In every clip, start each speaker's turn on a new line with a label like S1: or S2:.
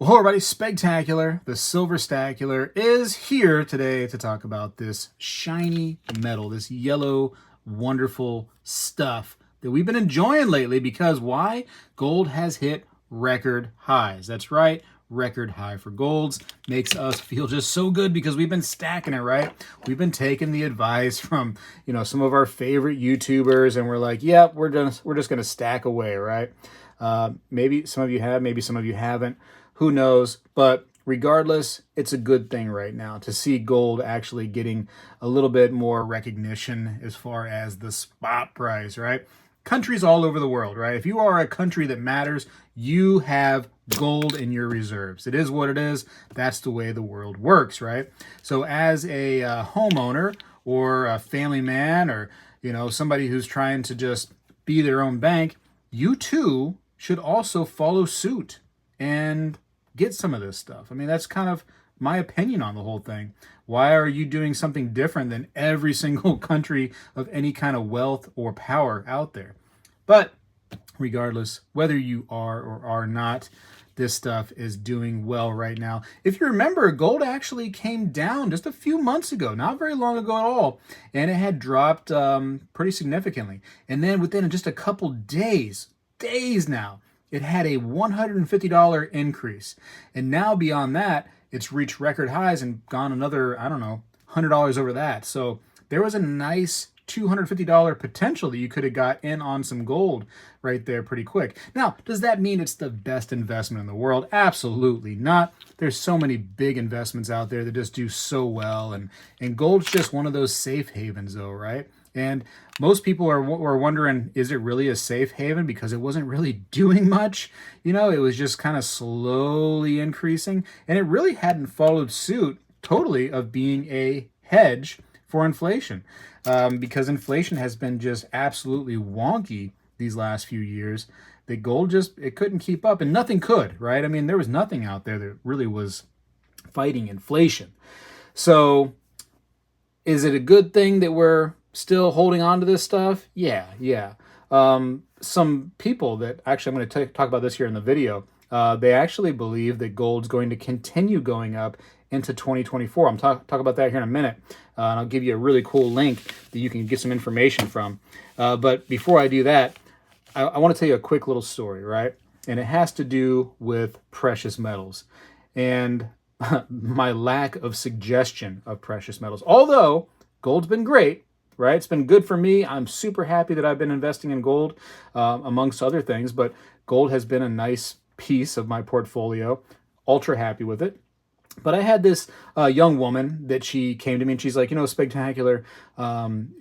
S1: Well, hello everybody, Spegtacular, the Silverstacular, is here today to talk about this shiny metal, this yellow, wonderful stuff that we've been enjoying lately because why? Gold has hit record highs. That's right, record high for golds. Makes us feel just so good because we've been stacking it, right? We've been taking the advice from, some of our favorite YouTubers and we're like, yep, we're just going to stack away, right? Maybe some of you have, maybe some of you haven't. Who knows? But regardless, it's a good thing right now to see gold actually getting a little bit more recognition as far as the spot price, right? Countries all over the world, right? If you are a country that matters, you have gold in your reserves. It is what it is. That's the way the world works, right? So as a homeowner or a family man or, somebody who's trying to just be their own bank, you too should also follow suit and get some of this stuff. I mean, that's kind of my opinion on the whole thing. Why are you doing something different than every single country of any kind of wealth or power out there? But regardless, whether you are or are not, this stuff is doing well right now. If you remember, gold actually came down just a few months ago, not very long ago at all, and it had dropped pretty significantly. And then within just a couple days now, it had a $150 increase. And now beyond that, it's reached record highs and gone another, $100 over that. So there was a nice $250 potential that you could have got in on some gold right there pretty quick. Now, does that mean it's the best investment in the world? Absolutely not. There's so many big investments out there that just do so well. And gold's just one of those safe havens though, right? And most people are wondering, is it really a safe haven? Because it wasn't really doing much. It was just kind of slowly increasing. And it really hadn't followed suit totally of being a hedge for inflation. Because inflation has been just absolutely wonky these last few years. That gold it couldn't keep up. And nothing could, right? I mean, there was nothing out there that really was fighting inflation. So is it a good thing that we're still holding on to this stuff? Yeah. Some people that actually, I'm going to talk about this here in the video, they actually believe that gold's going to continue going up into 2024. I'm talk about that here in a minute. And I'll give you a really cool link that you can get some information from. But before I do that, I want to tell you a quick little story, right? And it has to do with precious metals and my lack of suggestion of precious metals. Although gold's been great, right? It's been good for me. I'm super happy that I've been investing in gold, amongst other things, but gold has been a nice piece of my portfolio. Ultra happy with it. But I had this young woman that she came to me and she's like, Spegtacular, I'm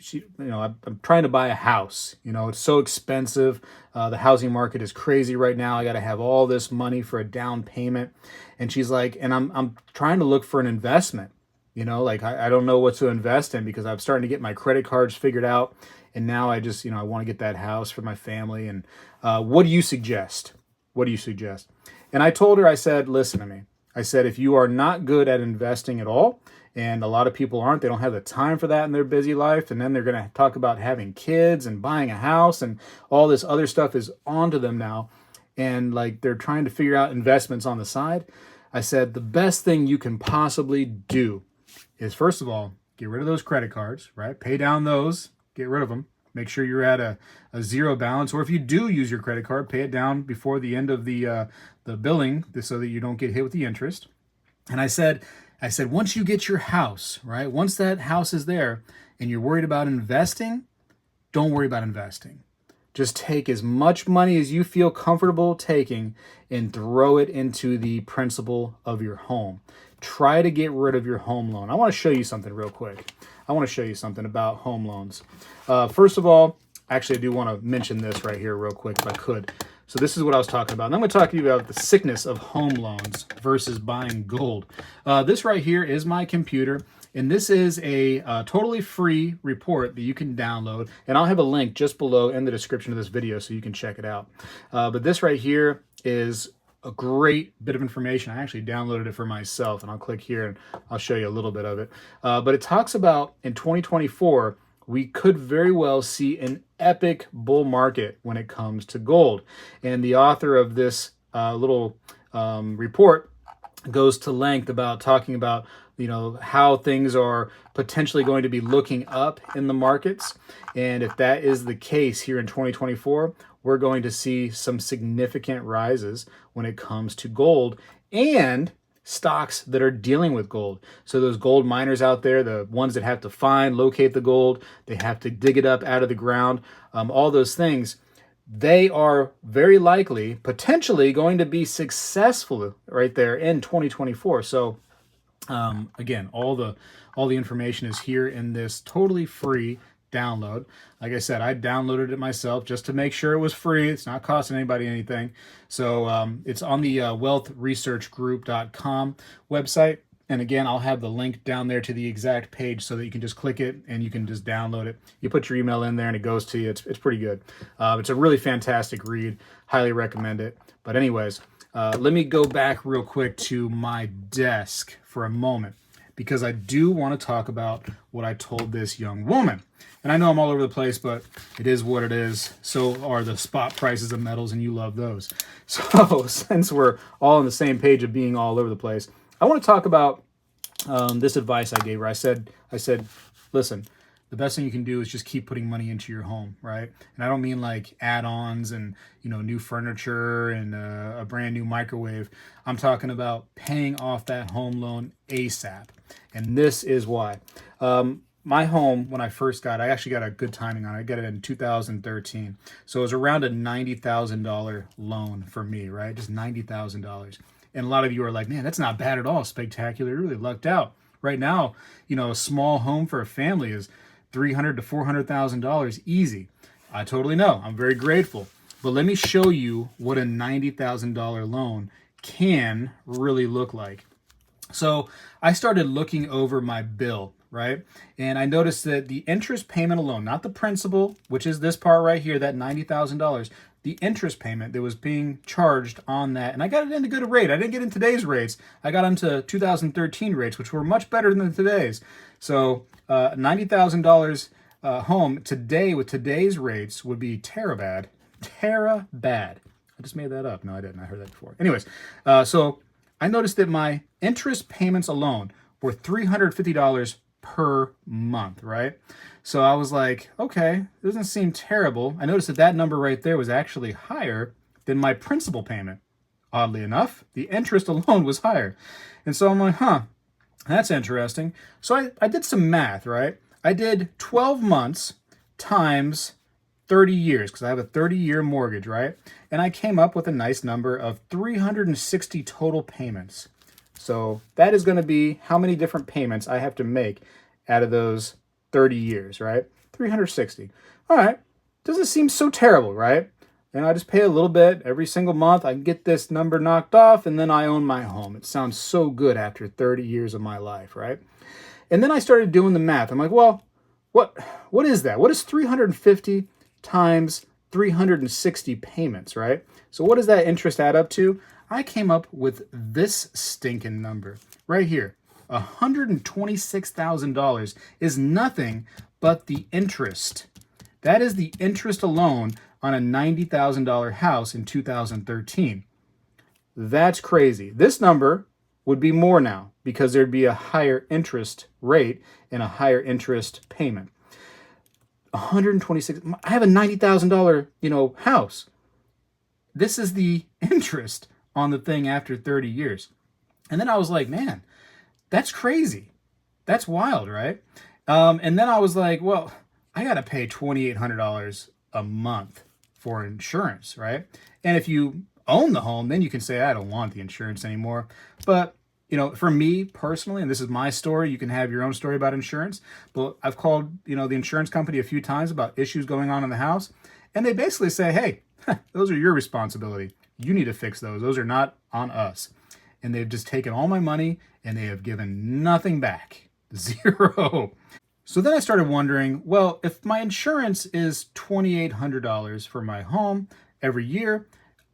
S1: trying to buy a house. It's so expensive. The housing market is crazy right now. I got to have all this money for a down payment. And she's like, and I'm trying to look for an investment. I don't know what to invest in because I'm starting to get my credit cards figured out. And now I just, I want to get that house for my family. And what do you suggest? What do you suggest? And I told her, I said, listen to me. I said, if you are not good at investing at all, and a lot of people aren't, they don't have the time for that in their busy life. And then they're going to talk about having kids and buying a house and all this other stuff is onto them now. And they're trying to figure out investments on the side. I said, the best thing you can possibly do is, first of all, get rid of those credit cards, right? Pay down those, get rid of them. Make sure you're at a zero balance. Or if you do use your credit card, pay it down before the end of the billing so that you don't get hit with the interest. And I said, once you get your house, right? Once that house is there and you're worried about investing, don't worry about investing. Just take as much money as you feel comfortable taking and throw it into the principal of your home. Try to get rid of your home loan. I want to show you something real quick. I want to show you something about home loans. First of all, actually, I do want to mention this right here real quick if I could. So this is what I was talking about. And I'm going to talk to you about the sickness of home loans versus buying gold. This right here is my computer. And this is a totally free report that you can download. And I'll have a link just below in the description of this video so you can check it out. But this right here is a great bit of information. I actually downloaded it for myself, and I'll click here and I'll show you a little bit of it. But it talks about in 2024, we could very well see an epic bull market when it comes to gold. And the author of this little report goes to length about talking about, how things are potentially going to be looking up in the markets. And if that is the case here in 2024, we're going to see some significant rises when it comes to gold and stocks that are dealing with gold. So those gold miners out there, the ones that have to find, locate the gold, they have to dig it up out of the ground, all those things, they are very likely, potentially going to be successful right there in 2024. So again, all the information is here in this totally free download. Like I said, I downloaded it myself just to make sure it was free. It's not costing anybody anything. So it's on the wealthresearchgroup.com website. And again, I'll have the link down there to the exact page so that you can just click it and you can just download it. You put your email in there and it goes to you. It's pretty good. It's a really fantastic read. Highly recommend it. But anyways, let me go back real quick to my desk for a moment because I do want to talk about what I told this young woman. And I know I'm all over the place, but it is what it is. So are the spot prices of metals, and you love those. So since we're all on the same page of being all over the place, I want to talk about this advice I gave her. I said, listen, the best thing you can do is just keep putting money into your home, right? And I don't mean like add-ons and, new furniture and a brand new microwave. I'm talking about paying off that home loan ASAP. And this is why. My home, when I first got it, I actually got a good timing on it. I got it in 2013. So it was around a $90,000 loan for me, right? Just $90,000. And a lot of you are like, man, that's not bad at all. Spectacular. You really lucked out. Right now, a small home for a family is $300,000 to $400,000 easy. I totally know. I'm very grateful. But let me show you what a $90,000 loan can really look like. So I started looking over my bill, right? And I noticed that the interest payment alone, not the principal, which is this part right here, that $90,000, the interest payment that was being charged on that, and I got it into good rate. I didn't get in today's rates. I got into 2013 rates, which were much better than today's. So $90,000 home today with today's rates would be bad. Bad. I just made that up. No, I didn't. I heard that before. Anyways, so I noticed that my interest payments alone were $350 per month, right? So I was like, okay, it doesn't seem terrible. I noticed that number right there was actually higher than my principal payment. Oddly enough, the interest alone was higher. And so I'm like, that's interesting. So I did some math, right? I did 12 months times 30 years because I have a 30-year mortgage, right? And I came up with a nice number of 360 total payments. So that is going to be how many different payments I have to make out of those 30 years, right? 360. All right. Doesn't seem so terrible, right? And I just pay a little bit every single month. I can get this number knocked off, and then I own my home. It sounds so good after 30 years of my life, right? And then I started doing the math. I'm like, well, what is that? What is 350 times 360 payments, right? So what does that interest add up to? I came up with this stinking number right here. $126,000 is nothing but the interest. That is the interest alone on a $90,000 house in 2013. That's crazy. This number would be more now because there'd be a higher interest rate and a higher interest payment. 126. I have a $90,000, house. This is the interest on the thing after 30 years. And then I was like, man, that's crazy. That's wild, right? And then I was like, well, I got to pay $2,800 a month for insurance, right? And if you own the home, then you can say, I don't want the insurance anymore. But, for me personally, and this is my story, you can have your own story about insurance, but I've called, the insurance company a few times about issues going on in the house. And they basically say, hey, those are your responsibility. You need to fix those. Those are not on us. And they've just taken all my money and they have given nothing back. Zero. So then I started wondering, well, if my insurance is $2,800 for my home every year,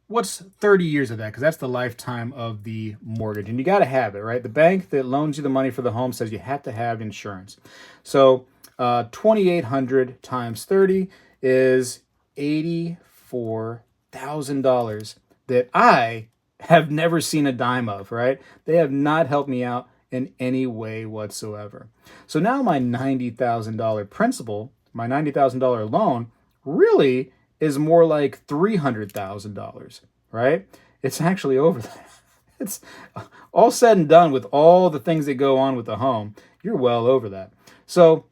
S1: what's 30 years of that? Because that's the lifetime of the mortgage. And you got to have it, right? The bank that loans you the money for the home says you have to have insurance. So $2,800 times 30 is $84,000 that I have never seen a dime of, right? They have not helped me out in any way whatsoever. So now my $90,000 principal, my $90,000 loan really is more like $300,000, right? It's actually over that. It's all said and done with all the things that go on with the home. You're well over that. So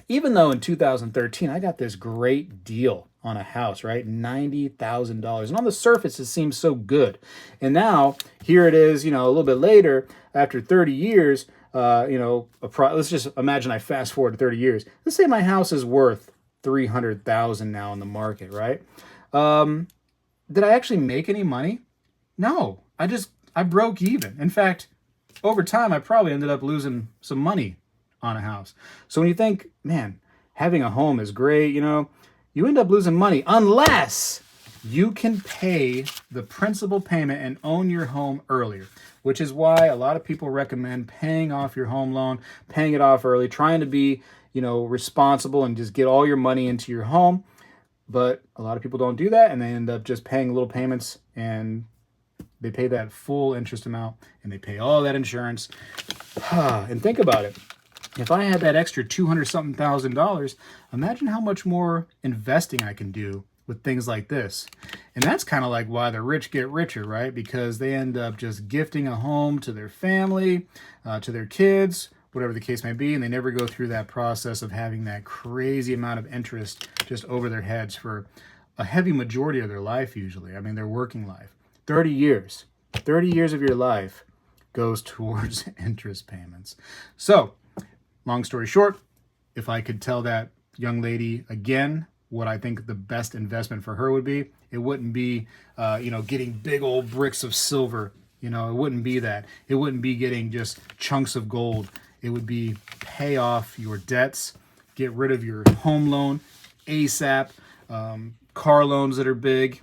S1: even though in 2013 I got this great deal on a house, right? $90,000. And on the surface, it seems so good. And now here it is, a little bit later, after 30 years, let's just imagine I fast forward to 30 years. Let's say my house is worth $300,000 now in the market, right? Did I actually make any money? No, I broke even. In fact, over time, I probably ended up losing some money on a house. So when you think, man, having a home is great, you end up losing money unless you can pay the principal payment and own your home earlier, which is why a lot of people recommend paying off your home loan, paying it off early, trying to be, responsible and just get all your money into your home. But a lot of people don't do that, and they end up just paying little payments, and they pay that full interest amount, and they pay all that insurance. And think about it. If I had that extra $200-something thousand, imagine how much more investing I can do with things like this. And that's kind of like why the rich get richer, right? Because they end up just gifting a home to their family, to their kids, whatever the case may be, and they never go through that process of having that crazy amount of interest just over their heads for a heavy majority of their life usually. I mean, their working life. 30 years of your life goes towards interest payments. So, long story short, if I could tell that young lady again what I think the best investment for her would be, it wouldn't be, getting big old bricks of silver. It wouldn't be that. It wouldn't be getting just chunks of gold. It would be pay off your debts, get rid of your home loan ASAP, car loans that are big,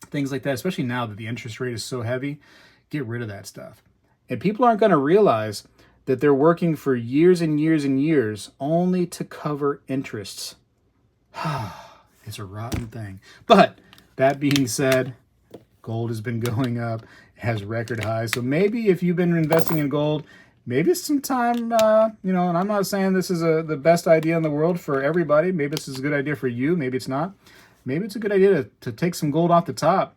S1: things like that, especially now that the interest rate is so heavy. Get rid of that stuff. And people aren't going to realize that they're working for years and years and years only to cover interests. It's a rotten thing. But that being said, gold has been going up, it has record highs. So maybe if you've been investing in gold, maybe it's some time, and I'm not saying this is the best idea in the world for everybody. Maybe this is a good idea for you. Maybe it's not. Maybe it's a good idea to take some gold off the top,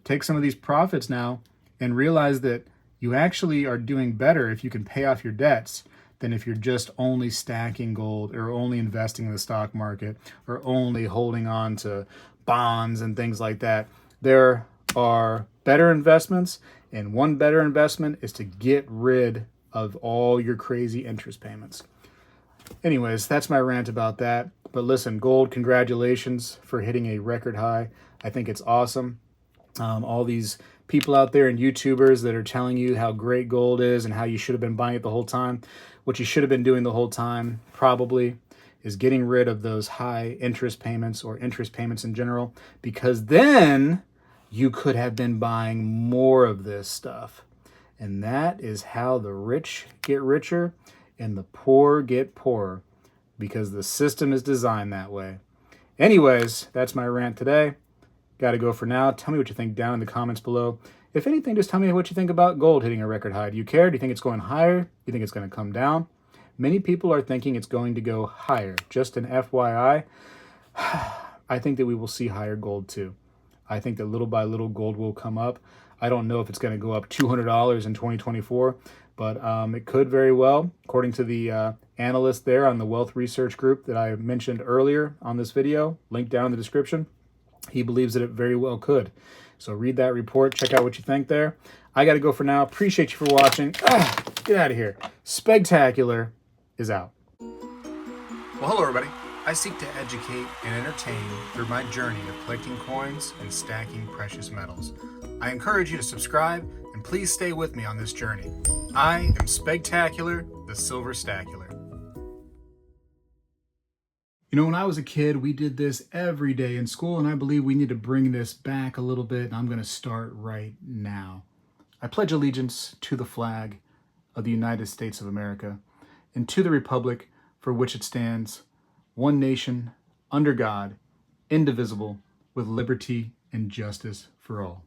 S1: take some of these profits now and realize that you actually are doing better if you can pay off your debts than if you're just only stacking gold or only investing in the stock market or only holding on to bonds and things like that. There are better investments, and one better investment is to get rid of all your crazy interest payments. Anyways, that's my rant about that. But listen, gold, congratulations for hitting a record high. I think it's awesome. All these people out there and YouTubers that are telling you how great gold is and how you should have been buying it the whole time. What you should have been doing the whole time probably is getting rid of those high interest payments or interest payments in general, because then you could have been buying more of this stuff. And that is how the rich get richer and the poor get poorer, because the system is designed that way. Anyways, that's my rant today. Got to go for now. Tell me what you think down in the comments below. If anything, just tell me what you think about gold hitting a record high. Do you care? Do you think it's going higher? Do you think it's going to come down? Many people are thinking it's going to go higher. Just an FYI, I think that we will see higher gold too. I think that little by little gold will come up. I don't know if it's going to go up $200 in 2024, but it could very well, according to the analyst there on the Wealth Research Group that I mentioned earlier on this video, linked down in the description. He believes that it very well could. So read that report. Check out what you think there. I got to go for now. Appreciate you for watching. Get out of here. Spegtacular is out. Well, hello, everybody. I seek to educate and entertain through my journey of collecting coins and stacking precious metals. I encourage you to subscribe, and please stay with me on this journey. I am Spegtacular, the Silver Stacular. When I was a kid, we did this every day in school, and I believe we need to bring this back a little bit, and I'm going to start right now. I pledge allegiance to the flag of the United States of America and to the republic for which it stands, one nation, under God, indivisible, with liberty and justice for all.